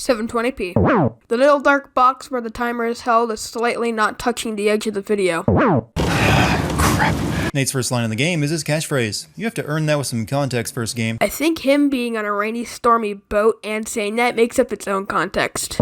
720p. The little dark box where the timer is held is slightly not touching the edge of the video. Crap. Nate's first line in the game is his catchphrase. You have to earn that with some context first game. I think him being on a rainy, stormy boat and saying that makes up its own context.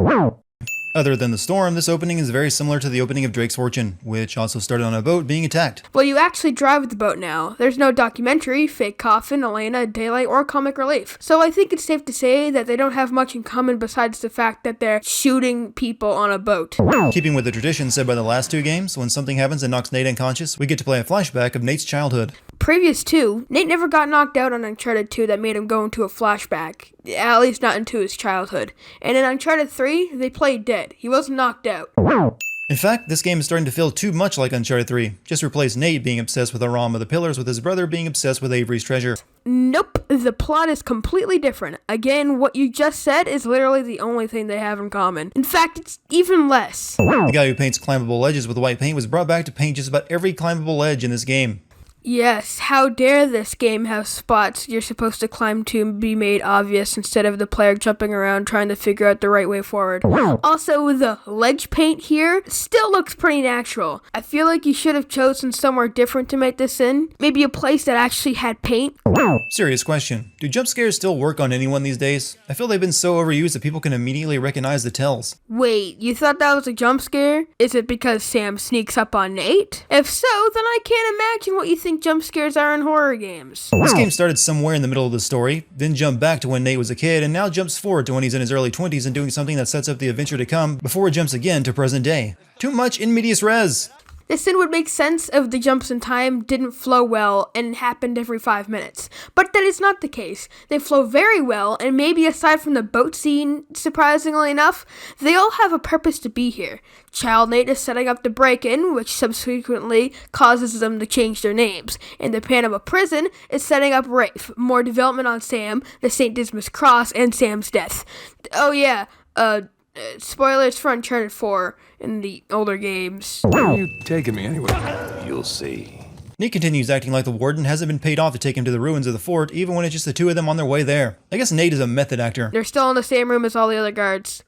Other than the storm, this opening is very similar to the opening of Drake's Fortune, which also started on a boat being attacked. Well, you actually drive the boat now. There's no documentary, fake coffin, Elena, daylight, or comic relief. So I think it's safe to say that they don't have much in common besides the fact that they're shooting people on a boat. Keeping with the tradition set by the last two games, when something happens and knocks Nate unconscious, we get to play a flashback of Nate's childhood. Previous to, Nate never got knocked out on Uncharted 2 that made him go into a flashback. At least not into his childhood. And in Uncharted 3, they played dead. He wasn't knocked out. In fact, this game is starting to feel too much like Uncharted 3. Just replace Nate being obsessed with the ROM of the pillars with his brother being obsessed with Avery's treasure. Nope, the plot is completely different. Again, what you just said is literally the only thing they have in common. In fact, it's even less. The guy who paints climbable ledges with white paint was brought back to paint just about every climbable ledge in this game. Yes, how dare this game have spots you're supposed to climb to be made obvious instead of the player jumping around trying to figure out the right way forward. Also, the ledge paint here still looks pretty natural. I feel like you should have chosen somewhere different to make this in. Maybe a place that actually had paint. Serious question. Do jump scares still work on anyone these days? I feel they've been so overused that people can immediately recognize the tells. Wait, you thought that was a jump scare? Is it because Sam sneaks up on Nate? If so, then I can't imagine what you think jump scares are in horror games. This game started somewhere in the middle of the story, then jumped back to when Nate was a kid, and now jumps forward to when he's in his early 20s and doing something that sets up the adventure to come before it jumps again to present day. Too much in medias res. This then would make sense if the jumps in time didn't flow well and happened every 5 minutes. But that is not the case. They flow very well, and maybe aside from the boat scene, surprisingly enough, they all have a purpose to be here. Child Nate is setting up the break-in, which subsequently causes them to change their names. And the Panama prison is setting up Rafe, more development on Sam, the St. Dismas Cross, and Sam's death. Oh yeah, spoilers for Uncharted 4 in the older games. Where are you taking me anyway? You'll see. Nate continues acting like the warden hasn't been paid off to take him to the ruins of the fort, even when it's just the two of them on their way there. I guess Nate is a method actor. They're still in the same room as all the other guards.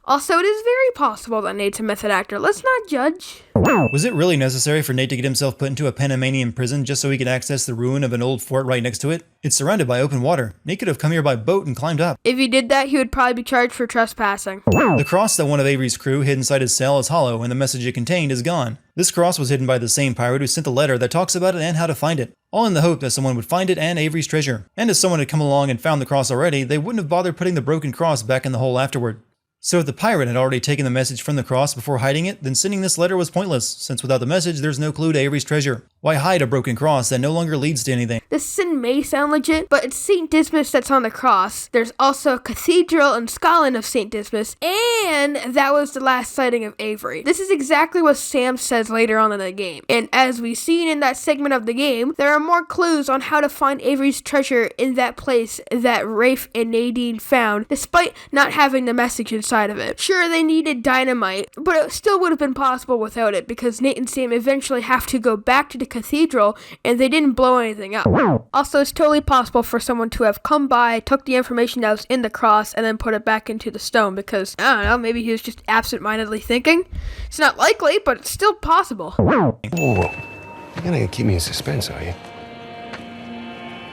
Also, it is very possible that Nate's a method actor. Let's not judge. Was it really necessary for Nate to get himself put into a Panamanian prison just so he could access the ruin of an old fort right next to it? It's surrounded by open water. Nate could have come here by boat and climbed up. If he did that, he would probably be charged for trespassing. The cross that one of Avery's crew hid inside his cell is hollow, and the message it contained is gone. This cross was hidden by the same pirate who sent the letter that talks about it and how to find it, all in the hope that someone would find it and Avery's treasure. And if someone had come along and found the cross already, they wouldn't have bothered putting the broken cross back in the hole afterward. So if the pirate had already taken the message from the cross before hiding it, then sending this letter was pointless, since without the message there's no clue to Avery's treasure. Why hide a broken cross that no longer leads to anything? This sin may sound legit, but it's St. Dismas that's on the cross. There's also a cathedral in Scotland of St. Dismas, and that was the last sighting of Avery. This is exactly what Sam says later on in the game. And as we've seen in that segment of the game, there are more clues on how to find Avery's treasure in that place that Rafe and Nadine found, despite not having the message inside of it. Sure, they needed dynamite, but it still would have been possible without it, because Nate and Sam eventually have to go back to the cathedral, and they didn't blow anything up. Also, it's totally possible for someone to have come by, took the information that was in the cross, and then put it back into the stone, because, I don't know, maybe he was just absent-mindedly thinking. It's not likely, but it's still possible. Whoa. You're gonna keep me in suspense, are you?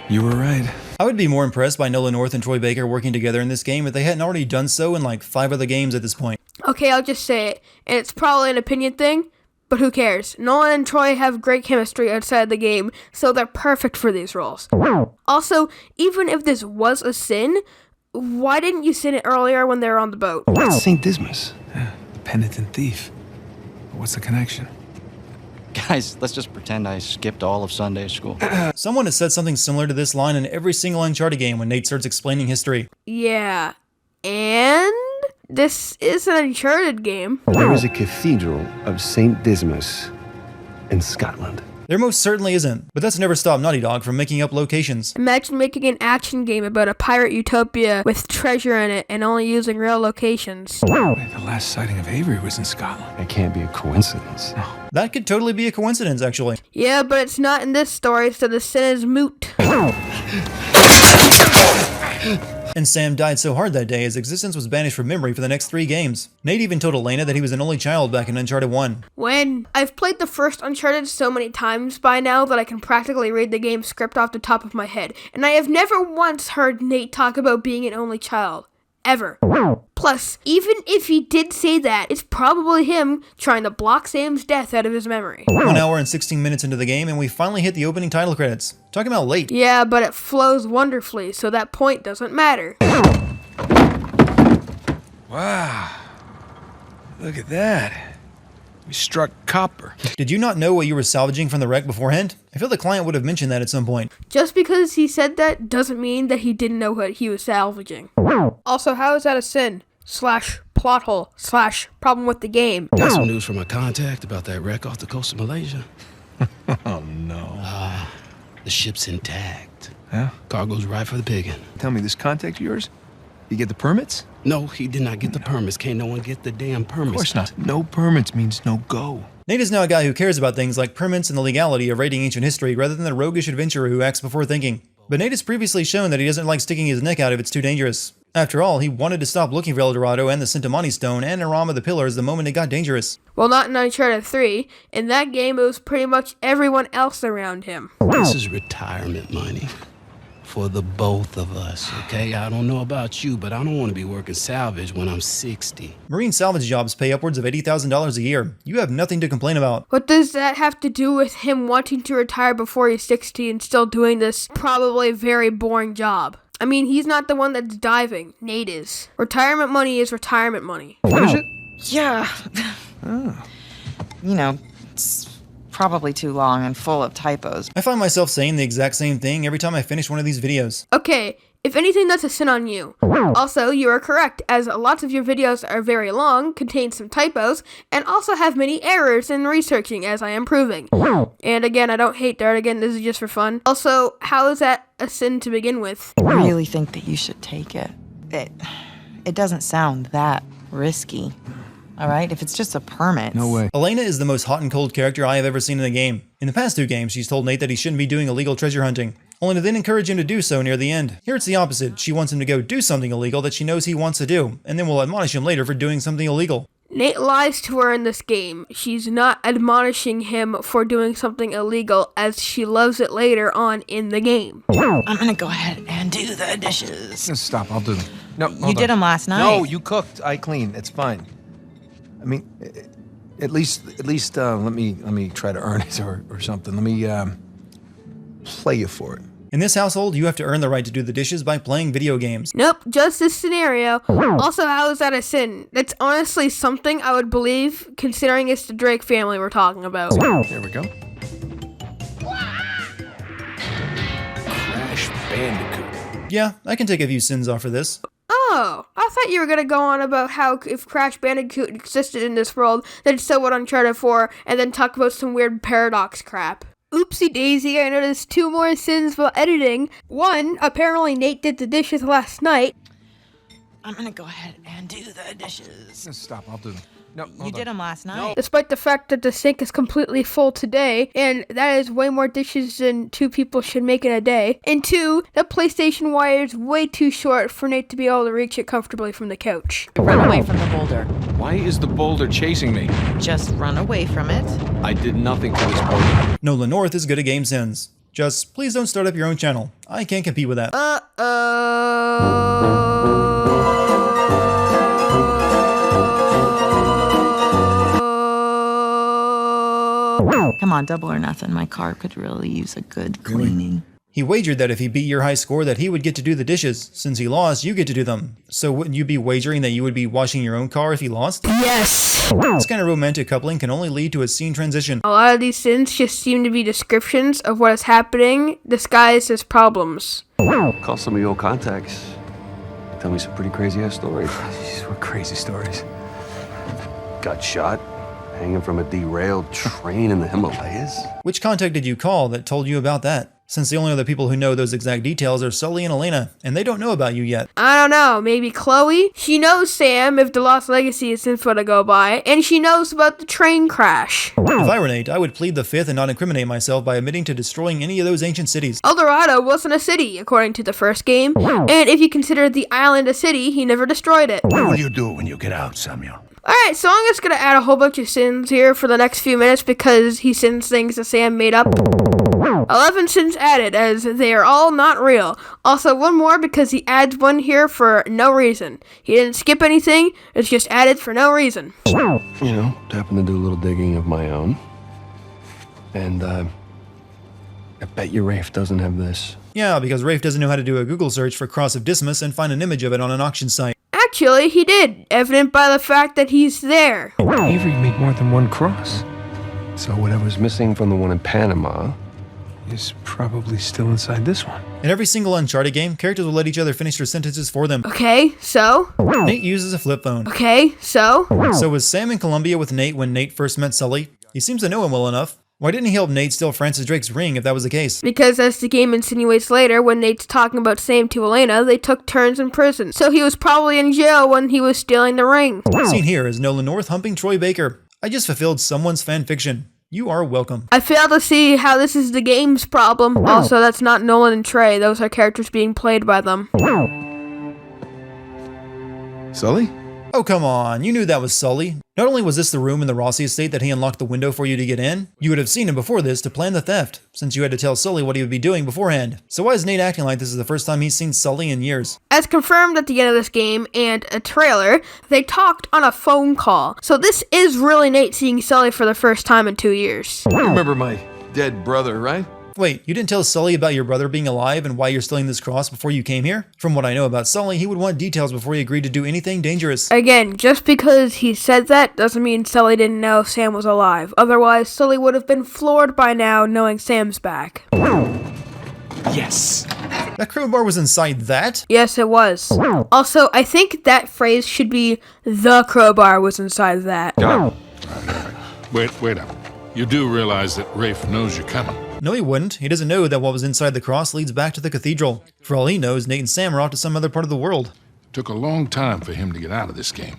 You were right. I would be more impressed by Nolan North and Troy Baker working together in this game if they hadn't already done so in like 5 other games at this point. Okay, I'll just say it, and it's probably an opinion thing, but who cares? Nolan and Troy have great chemistry outside the game, so they're perfect for these roles. Also, even if this was a sin, why didn't you sin it earlier when they were on the boat? What's St. Dismas? Yeah, the penitent thief. What's the connection? Guys, let's just pretend I skipped all of Sunday school. Someone has said something similar to this line in every single Uncharted game when Nate starts explaining history. Yeah, and this is an Uncharted game. There is a cathedral of St. Dismas in Scotland. There most certainly isn't, but that's never stopped Naughty Dog from making up locations. Imagine making an action game about a pirate utopia with treasure in it and only using real locations. Wait, the last sighting of Avery was in Scotland. It can't be a coincidence. That could totally be a coincidence, actually. Yeah, but it's not in this story, so the sin is moot. And Sam died so hard that day his existence was banished from memory for the next 3 games. Nate even told Elena that he was an only child back in Uncharted 1. When I've played the first Uncharted so many times by now that I can practically read the game script off the top of my head, and I have never once heard Nate talk about being an only child. Ever. Plus, even if he did say that, it's probably him trying to block Sam's death out of his memory. 1 hour and 16 minutes into the game, and we finally hit the opening title credits. Talking about late. Yeah, but it flows wonderfully, so that point doesn't matter. Wow. Look at that. We struck copper. Did you not know what you were salvaging from the wreck beforehand? I feel the client would have mentioned that at some point. Just because he said that doesn't mean that he didn't know what he was salvaging. Also, how is that a sin? / plot hole / problem with the game? Got some news from a contact about that wreck off the coast of Malaysia. Oh, no. The ship's intact. Yeah? Cargo's right for the picking. Tell me, this contact of yours, you get the permits? No, he did not get the permits. Can't no one get the damn permits? Of course not. No permits means no go. Nate is now a guy who cares about things like permits and the legality of raiding ancient history rather than the roguish adventurer who acts before thinking. But Nate has previously shown that he doesn't like sticking his neck out if it's too dangerous. After all, he wanted to stop looking for El Dorado and the Sintamani Stone and Narama the Pillars the moment it got dangerous. Well, not in Uncharted 3. In that game, it was pretty much everyone else around him. This is retirement money for the both of us, okay? I don't know about you, but I don't want to be working salvage when I'm 60. Marine salvage jobs pay upwards of $80,000 a year. You have nothing to complain about. What does that have to do with him wanting to retire before he's 60 and still doing this probably very boring job? I mean, he's not the one that's diving. Nate is. Retirement money is retirement money. Finish it? Yeah. You know, it's probably too long and full of typos. I find myself saying the exact same thing every time I finish one of these videos. Okay, if anything, that's a sin on you. Also, you are correct, as lots of your videos are very long, contain some typos, and also have many errors in researching, as I am proving. And again, I don't hate Dartigan, this is just for fun. Also, how is that a sin to begin with? I really think that you should take it. It doesn't sound that risky. All right, if it's just a permit. No way. Elena is the most hot and cold character I have ever seen in the game. In the past 2 games, she's told Nate that he shouldn't be doing illegal treasure hunting, only to then encourage him to do so near the end. Here it's the opposite. She wants him to go do something illegal that she knows he wants to do, and then will admonish him later for doing something illegal. Nate lies to her in this game. She's not admonishing him for doing something illegal, as she loves it later on in the game. I'm gonna go ahead and do the dishes. Stop, I'll do them. No, You did them last night. No, you cooked. I cleaned. It's fine. I mean, at least, let me try to earn it or something. Let me play you for it. In this household, you have to earn the right to do the dishes by playing video games. Nope, just this scenario. Also, how is that a sin? That's honestly something I would believe, considering it's the Drake family we're talking about. There we go. Crash Bandicoot. Yeah, I can take a few sins off for this. Oh, I thought you were gonna go on about how if Crash Bandicoot existed in this world, then so would Uncharted 4, and then talk about some weird paradox crap. Oopsie daisy, I noticed 2 more sins while editing. 1, apparently Nate did the dishes last night. I'm gonna go ahead and do the dishes. Stop, I'll do them. No, You did them last night. Despite the fact that the sink is completely full today, and that is way more dishes than 2 people should make in a day. And 2, the PlayStation wire is way too short for Nate to be able to reach it comfortably from the couch. Run away from the boulder. Why is the boulder chasing me? Just run away from it. I did nothing to this boulder. Nolan North is good at game sins. Just please don't start up your own channel. I can't compete with that. Come on, double or nothing. My car could really use a good cleaning. He wagered that if he beat your high score that he would get to do the dishes. Since he lost, you get to do them. So wouldn't you be wagering that you would be washing your own car if he lost? Yes! This kind of romantic coupling can only lead to a scene transition. A lot of these sins just seem to be descriptions of what is happening, disguised as problems. Call some of your old contacts. Tell me some pretty crazy-ass stories. Jeez, what crazy stories. Got shot, hanging from a derailed train in the Himalayas. Which contact did you call that told you about that? since the only other people who know those exact details are Sully and Elena, and they don't know about you yet. I don't know, maybe Chloe? She knows Sam if the Lost Legacy is info to go by, and she knows about the train crash. If I were Nate, I would plead the fifth and not incriminate myself by admitting to destroying any of those ancient cities. El Dorado wasn't a city, according to the first game, and if you consider the island a city, he never destroyed it. What will you do when you get out, Samuel? Alright, so I'm just gonna add a whole bunch of sins here for the next few minutes because he sins things that Sam made up. 11 sins added, as they are all not real. Also, one more because he adds one here for no reason. He didn't skip anything, it's just added for no reason. You know, happened to do a little digging of my own. And, I bet your Rafe doesn't have this. Yeah, because Rafe doesn't know how to do a Google search for Cross of Dismas and find an image of it on an auction site. Actually, he did, evident by the fact that he's there. Avery made more than one cross. So whatever's missing from the one in Panama is probably still inside this one. In every single Uncharted game, characters will let each other finish their sentences for them. Okay, so? Nate uses a flip phone. Okay, so? So was Sam in Colombia with Nate when Nate first met Sully? He seems to know him well enough. Why didn't he help Nate steal Francis Drake's ring if that was the case? Because as the game insinuates later, when Nate's talking about Sam to Elena, they took turns in prison. So he was probably in jail when he was stealing the ring. Seen here is Nolan North humping Troy Baker. I just fulfilled someone's fan fiction. You are welcome. I fail to see how this is the game's problem. Also, that's not Nolan and Trey. Those are characters being played by them. Sully? Oh, come on. You knew that was Sully. Not only was this the room in the Rossi estate that he unlocked the window for you to get in, you would have seen him before this to plan the theft, since you had to tell Sully what he would be doing beforehand. So why is Nate acting like this is the first time he's seen Sully in years? As confirmed at the end of this game and a trailer, they talked on a phone call. So this is really Nate seeing Sully for the first time in 2 years. You remember my dead brother, right? Wait, you didn't tell Sully about your brother being alive and why you're stealing this cross before you came here? From what I know about Sully, he would want details before he agreed to do anything dangerous. Again, just because he said that doesn't mean Sully didn't know Sam was alive. Otherwise, Sully would have been floored by now knowing Sam's back. Yes. That crowbar was inside that? Yes, it was. Also, I think that phrase should be the crowbar was inside that. Wait up. You do realize that Rafe knows you're coming. No, he wouldn't. He doesn't know that what was inside the cross leads back to the cathedral. For all he knows, Nate and Sam are off to some other part of the world. Took a long time for him to get out of this game.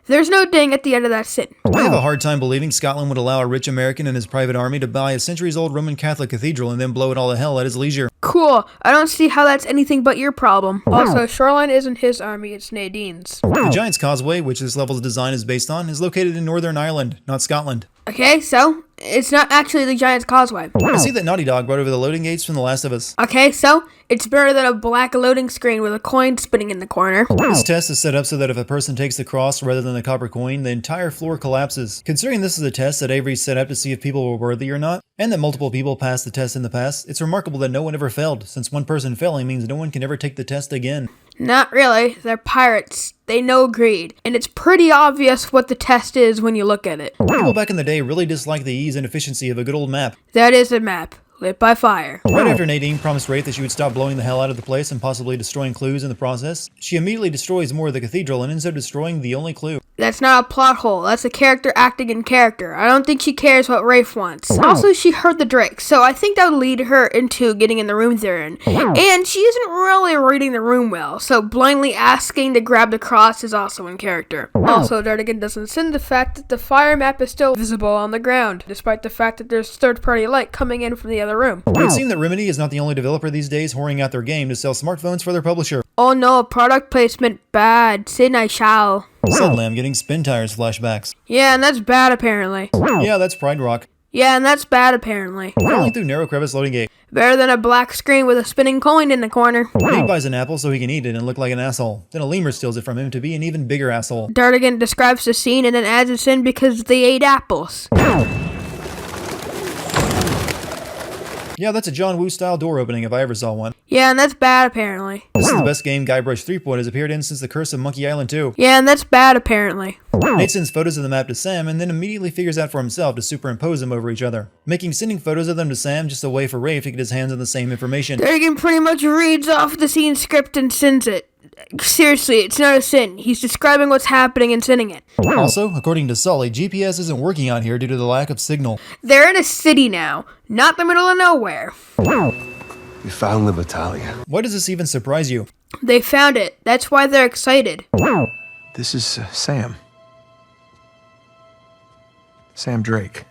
There's no ding at the end of that sin. I have a hard time believing Scotland would allow a rich American and his private army to buy a centuries-old Roman Catholic cathedral and then blow it all to hell at his leisure. Cool. I don't see how that's anything but your problem. Also, Shoreline isn't his army, it's Nadine's. The Giant's Causeway, which this level's design is based on, is located in Northern Ireland, not Scotland. Okay, so it's not actually the Giant's Causeway. I see that Naughty Dog brought over the loading gates from The Last of Us. Okay, so it's better than a black loading screen with a coin spinning in the corner. This test is set up so that if a person takes the cross rather than the copper coin, the entire floor collapses. Considering this is a test that Avery set up to see if people were worthy or not, and that multiple people passed the test in the past, it's remarkable that no one ever failed, since one person failing means no one can ever take the test again. Not really. They're pirates. They know greed. And it's pretty obvious what the test is when you look at it. People back in the day really disliked the ease and efficiency of a good old map. That is a map. Lit by fire. Right after Nadine promised Rafe that she would stop blowing the hell out of the place and possibly destroying clues in the process, she immediately destroys more of the cathedral and ends up destroying the only clue. That's not a plot hole. That's a character acting in character. I don't think she cares what Rafe wants. Also, she heard the Drake, so I think that would lead her into getting in the room they're in. And she isn't really reading the room well, so blindly asking to grab the cross is also in character. Also, Dartigan doesn't sin the fact that the fire map is still visible on the ground, despite the fact that there's third-party light coming in from the other room. It would seem that Remedy is not the only developer these days whoring out their game to sell smartphones for their publisher. Oh no, product placement bad. Sin I shall. Suddenly I'm getting Spin Tires flashbacks. Yeah, and that's bad apparently. Yeah, that's Pride Rock. Yeah, and that's bad apparently. Crawling through narrow crevice loading gate. Better than a black screen with a spinning coin in the corner. Nate buys an apple so he can eat it and look like an asshole. Then a lemur steals it from him to be an even bigger asshole. Dartigan describes the scene and then adds it in because they ate apples. Yeah, that's a John Woo-style door opening if I ever saw one. Yeah, and that's bad apparently. This is the best game Guybrush Threepwood has appeared in since The Curse of Monkey Island 2. Yeah, and that's bad apparently. Nate sends photos of the map to Sam and then immediately figures out for himself to superimpose them over each other, making sending photos of them to Sam just a way for Rafe to get his hands on the same information. Dartigan pretty much reads off the scene script and sends it. Seriously, it's not a sin. He's describing what's happening and sending it. Also, according to Sully, GPS isn't working out here due to the lack of signal. They're in a city now, not the middle of nowhere. We found the Battalion. Why does this even surprise you? They found it. That's why they're excited. This is Sam. Sam Drake.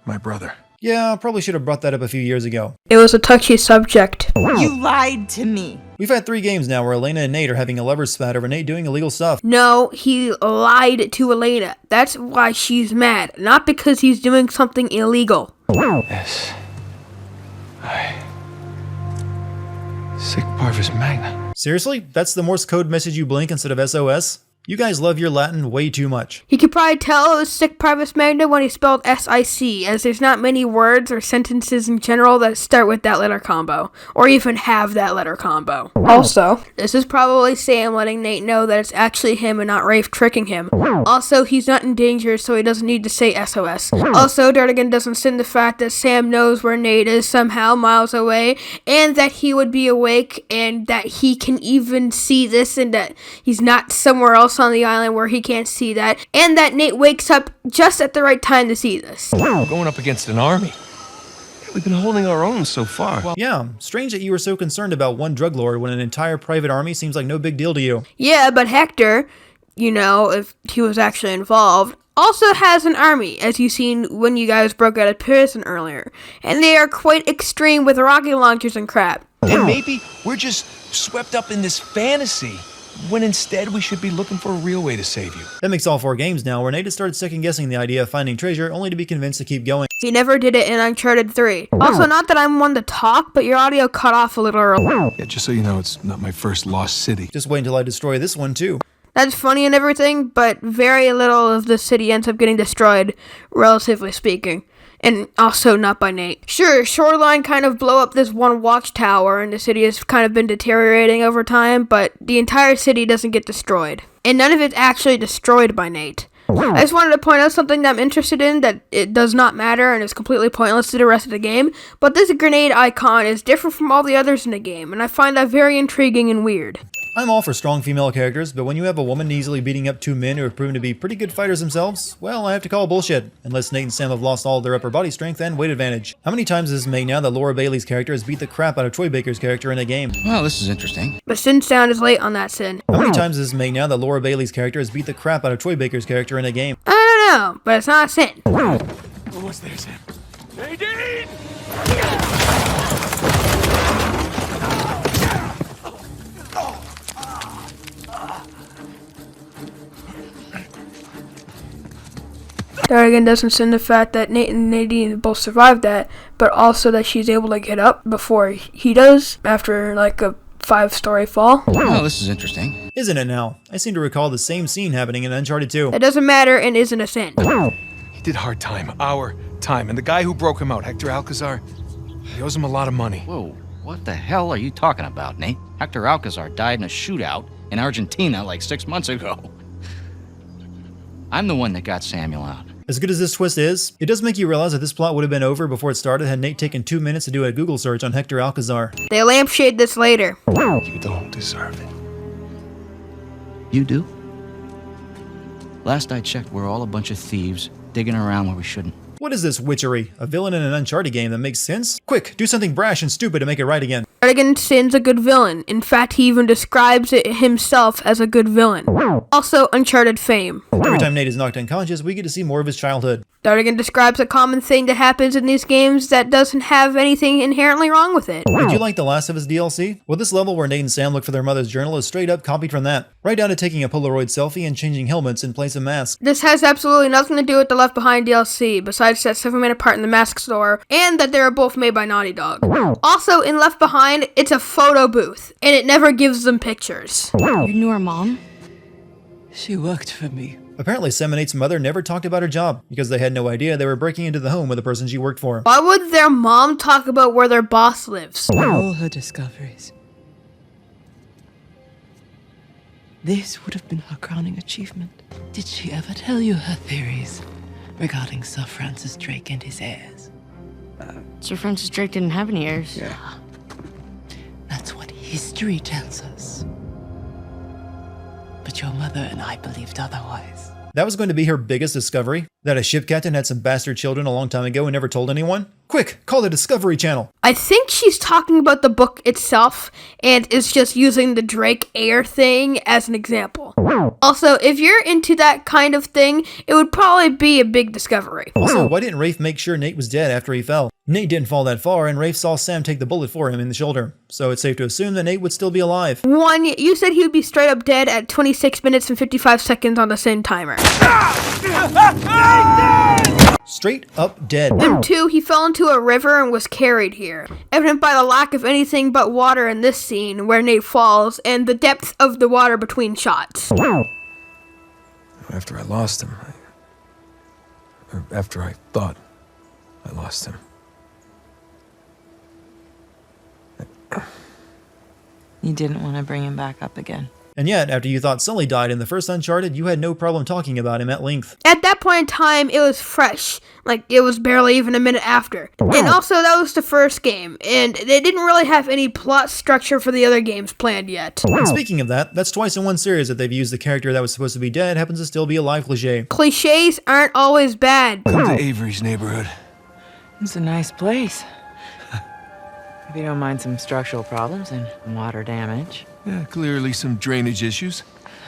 My brother. Yeah, probably should have brought that up a few years ago. It was a touchy subject. You lied to me. We've had 3 games now where Elena and Nate are having a lover's spat over Nate doing illegal stuff. No, he lied to Elena. That's why she's mad. Not because he's doing something illegal. Yes. Sic Parvis Magna. Seriously? That's the Morse code message you blink instead of SOS? You guys love your Latin way too much. He could probably tell it was Sic Parvis Magna when he spelled SIC, as there's not many words or sentences in general that start with that letter combo, or even have that letter combo. Also, this is probably Sam letting Nate know that it's actually him and not Rafe tricking him. Also, he's not in danger, so he doesn't need to say SOS. Also, Dartigan doesn't sin the fact that Sam knows where Nate is somehow miles away, and that he would be awake, and that he can even see this, and that he's not somewhere else on the island where he can't see that, and that Nate wakes up just at the right time to see this. Going up against an army. We've been holding our own so far. Yeah, strange that you were so concerned about one drug lord when an entire private army seems like no big deal to you. Yeah, but Hector, you know, if he was actually involved, also has an army, as you seen when you guys broke out of prison earlier. And they are quite extreme with rocket launchers and crap. And maybe we're just swept up in this fantasy, when instead we should be looking for a real way to save you. That makes all 4 games now, where Nate has started second-guessing the idea of finding treasure, only to be convinced to keep going. He never did it in Uncharted 3. Also, not that I'm one to talk, but your audio cut off a little early. Yeah, just so you know, it's not my first lost city. Just wait until I destroy this one too. That's funny and everything, but very little of the city ends up getting destroyed, relatively speaking. And also not by Nate. Sure, Shoreline kind of blew up this one watchtower, and the city has kind of been deteriorating over time, but the entire city doesn't get destroyed. And none of it's actually destroyed by Nate. I just wanted to point out something that I'm interested in, that it does not matter and is completely pointless to the rest of the game, but this grenade icon is different from all the others in the game, and I find that very intriguing and weird. I'm all for strong female characters, but when you have a woman easily beating up 2 men who have proven to be pretty good fighters themselves, well, I have to call bullshit, unless Nate and Sam have lost all their upper body strength and weight advantage. How many times does this make now that Laura Bailey's character has beat the crap out of Troy Baker's character in a game? Well, this is interesting. But Sin Sound is late on that, Sin. How many times does this make now that Laura Bailey's character has beat the crap out of Troy Baker's character in a game? I don't know, but it's not a Sin. What's there, Sam? Nadine! Dartigan doesn't sin the fact that Nate and Nadine both survived that, but also that she's able to get up before he does, after like a 5-story fall. Well, this is interesting. Isn't it now? I seem to recall the same scene happening in Uncharted 2. That doesn't matter and isn't a sin. He did hard time, our time, and the guy who broke him out, Hector Alcazar, he owes him a lot of money. Whoa, what the hell are you talking about, Nate? Hector Alcazar died in a shootout in Argentina like 6 months ago. I'm the one that got Samuel out. As good as this twist is, it does make you realize that this plot would have been over before it started had Nate taken 2 minutes to do a Google search on Hector Alcazar. They lampshade this later. You don't deserve it. You do? Last I checked, we're all a bunch of thieves digging around where we shouldn't. What is this witchery? A villain in an Uncharted game that makes sense? Quick, do something brash and stupid to make it right again. Dartigan Sin's a good villain. In fact, he even describes it himself as a good villain. Also, Uncharted fame. Every time Nate is knocked unconscious, we get to see more of his childhood. Dartigan describes a common thing that happens in these games that doesn't have anything inherently wrong with it. Did you like the Last of Us DLC? Well, this level where Nate and Sam look for their mother's journal is straight up copied from that. Right down to taking a Polaroid selfie and changing helmets in place of masks. This has absolutely nothing to do with the Left Behind DLC, besides that 7-minute part in the mask store, and that they are both made by Naughty Dog. Also, in Left Behind, it's a photo booth, and it never gives them pictures. You knew her mom? She worked for me. Apparently, Sam and Nate's mother never talked about her job, because they had no idea they were breaking into the home of the person she worked for. Why would their mom talk about where their boss lives? All her discoveries. This would have been her crowning achievement. Did she ever tell you her theories regarding Sir Francis Drake and his heirs? Sir Francis Drake didn't have any heirs. Yeah. That's what history tells us. But your mother and I believed otherwise. That was going to be her biggest discovery, That a ship captain had some bastard children a long time ago and never told anyone? Quick, call the Discovery Channel. I think she's talking about the book itself and is just using the Drake Air thing as an example. Also, if you're into that kind of thing, it would probably be a big discovery. Also, why didn't Rafe make sure Nate was dead after he fell? Nate didn't fall that far, and Rafe saw Sam take the bullet for him in the shoulder, so it's safe to assume that Nate would still be alive. 1, you said he would be straight up dead at 26 minutes and 55 seconds on the same timer. Straight up dead. And 2, he fell into a river and was carried here, evident by the lack of anything but water in this scene where Nate falls and the depth of the water between shots. After I lost him, or after I thought I lost him. You didn't want to bring him back up again. And yet, after you thought Sully died in the first Uncharted, you had no problem talking about him at length. At that point in time, it was fresh. Like, it was barely even a minute after. And also, that was the first game, and they didn't really have any plot structure for the other games planned yet. And speaking of that, that's twice in one series that they've used the character that was supposed to be dead happens to still be alive cliche. Cliches aren't always bad. Come to Avery's neighborhood. It's a nice place. If you don't mind some structural problems and water damage. Yeah, clearly some drainage issues.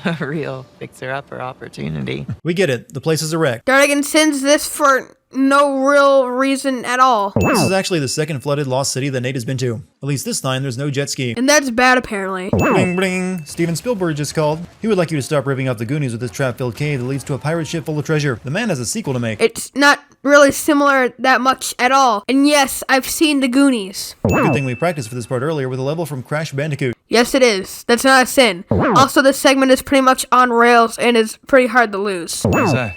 A real fixer-upper opportunity. We get it. The place is a wreck. Dartigan sends this for no real reason at all. This is actually the second flooded lost city that Nate has been to. At least this time, there's no jet ski. And that's bad, apparently. Bling bling. Steven Spielberg just called. He would like you to stop ripping off the Goonies with this trap-filled cave that leads to a pirate ship full of treasure. The man has a sequel to make. It's not really similar that much at all. And yes, I've seen the Goonies. Good thing we practiced for this part earlier with a level from Crash Bandicoot. Yes, it is. That's not a sin. Also, this segment is pretty much on rails and is pretty hard to lose. What's that?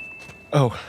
Oh,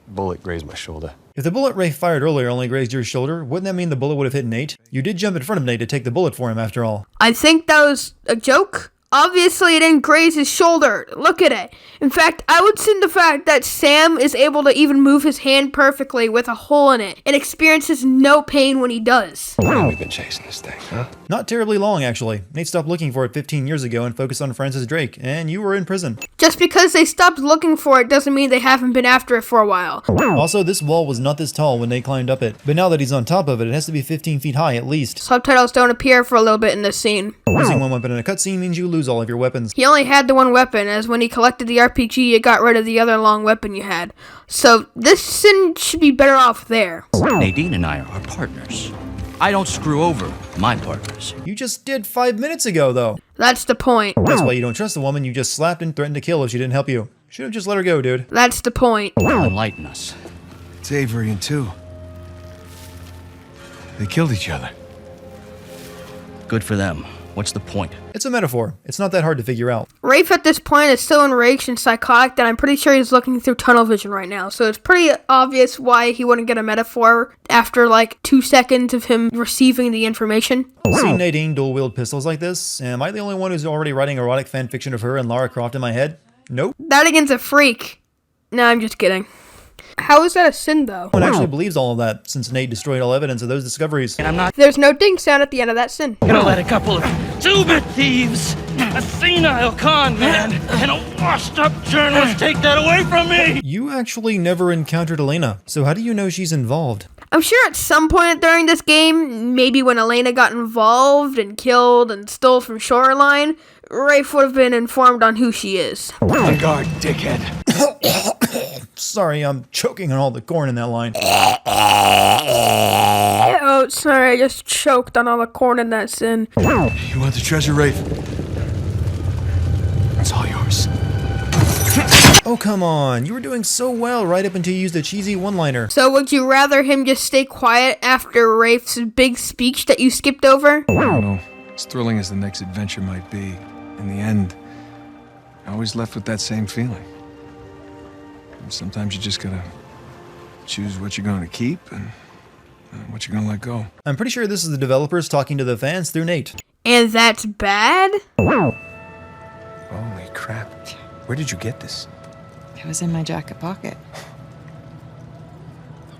bullet grazed my shoulder. If the bullet Rafe fired earlier only grazed your shoulder, wouldn't that mean the bullet would have hit Nate? You did jump in front of Nate to take the bullet for him after all. I think that was a joke. Obviously, it didn't graze his shoulder. Look at it. In fact, I would send the fact that Sam is able to even move his hand perfectly with a hole in it and experiences no pain when he does. How long have we been chasing this thing, huh? Not terribly long, actually. Nate stopped looking for it 15 years ago and focused on Francis Drake, and you were in prison. Just because they stopped looking for it doesn't mean they haven't been after it for a while. Also, this wall was not this tall when Nate climbed up it, but now that he's on top of it, it has to be 15 feet high at least. Subtitles don't appear for a little bit in this scene. Using one weapon in a cutscene means you lose all of your weapons. He only had the one weapon, as when he collected the RPG, it got rid of the other long weapon you had. So, this scene should be better off there. Nadine and I are partners. I don't screw over my partners. You just did 5 minutes ago, though. That's the point. That's why you don't trust the woman you just slapped and threatened to kill if she didn't help you. Should have just let her go, dude. That's the point. Enlighten us. It's Avery and 2. They killed each other. Good for them. What's the point? It's a metaphor. It's not that hard to figure out. Rafe at this point is so enraged and psychotic that I'm pretty sure he's looking through tunnel vision right now. So it's pretty obvious why he wouldn't get a metaphor after like 2 seconds of him receiving the information. Seeing Nadine dual-wield pistols like this, am I the only one who's already writing erotic fanfiction of her and Lara Croft in my head? Nope. Dartigan's a freak. No, I'm just kidding. How is that a sin, though? No one actually believes all of that, since Nate destroyed all evidence of those discoveries. And I'm not There's no ding sound at the end of that sin. gonna let a couple of two-bit thieves, a senile con man, and a washed-up journalist take that away from me! You actually never encountered Elena, so how do you know she's involved? I'm sure at some point during this game, maybe when Elena got involved and killed and stole from Shoreline, Rafe would have been informed on who she is. On guard, dickhead. Sorry, I'm choking on all the corn in that line. Oh, sorry, I just choked on all the corn in that sin. You want the treasure, Rafe? It's all yours. Oh, come on. You were doing so well right up until you used a cheesy one-liner. So would you rather him just stay quiet after Rafe's big speech that you skipped over? I don't know. As thrilling as the next adventure might be, in the end, I always left with that same feeling. And sometimes you just gotta choose what you're gonna keep and what you're gonna let go. I'm pretty sure this is the developers talking to the fans through Nate. And that's bad? Holy crap. Where did you get this? It was in my jacket pocket.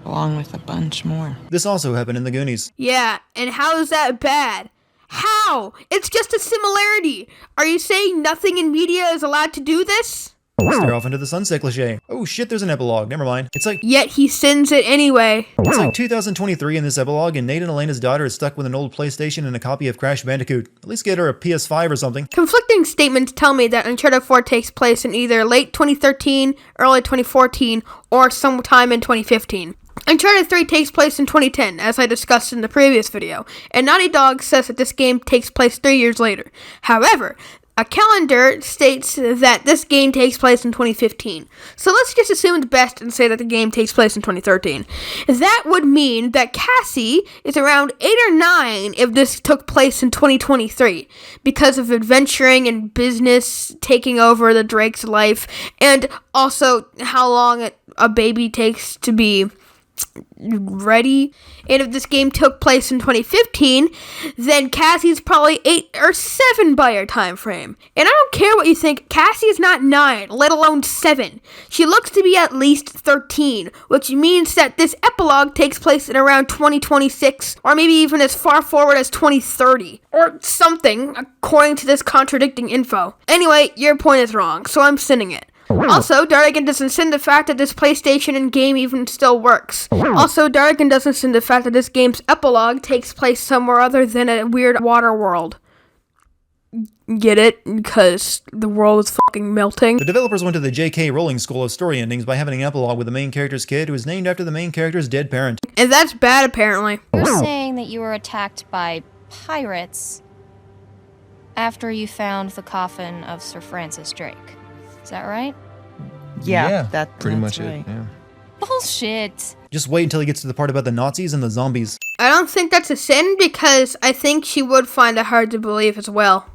Along with a bunch more. This also happened in the Goonies. Yeah, and how is that bad? How? It's just a similarity. Are you saying nothing in media is allowed to do this? Stare off into the sunset cliche. Oh shit, there's an epilogue. Never mind. It's like Yet he sends it anyway. It's like 2023 in this epilogue, and Nate and Elena's daughter is stuck with an old PlayStation and a copy of Crash Bandicoot. At least get her a PS5 or something. Conflicting statements tell me that Uncharted 4 takes place in either late 2013, early 2014, or sometime in 2015. Uncharted 3 takes place in 2010, as I discussed in the previous video, and Naughty Dog says that this game takes place 3 years later. However, a calendar states that this game takes place in 2015. So let's just assume the best and say that the game takes place in 2013. That would mean that Cassie is around 8 or 9 if this took place in 2023, because of adventuring and business taking over the Drake's life, and also how long a baby takes to be ready. And if this game took place in 2015, then Cassie's probably 8 or 7 by her time frame. And I don't care what you think, Cassie is not 9, let alone 7. She looks to be at least 13, which means that this epilogue takes place in around 2026, or maybe even as far forward as 2030, or something, according to this contradicting info. Anyway, your point is wrong, so I'm sending it. Also, Dartigan doesn't send the fact that this PlayStation and game even still works. Also, Dartigan doesn't send the fact that this game's epilogue takes place somewhere other than a weird water world. Get it? Because the world is fucking melting. The developers went to the J.K. Rowling school of story endings by having an epilogue with the main character's kid who is named after the main character's dead parent. And that's bad, apparently. You're saying that you were attacked by pirates after you found the coffin of Sir Francis Drake. Is that right? Yeah, pretty much right. it. Yeah. Bullshit. Just wait until he gets to the part about the Nazis and the zombies. I don't think that's a sin, because I think she would find it hard to believe as well.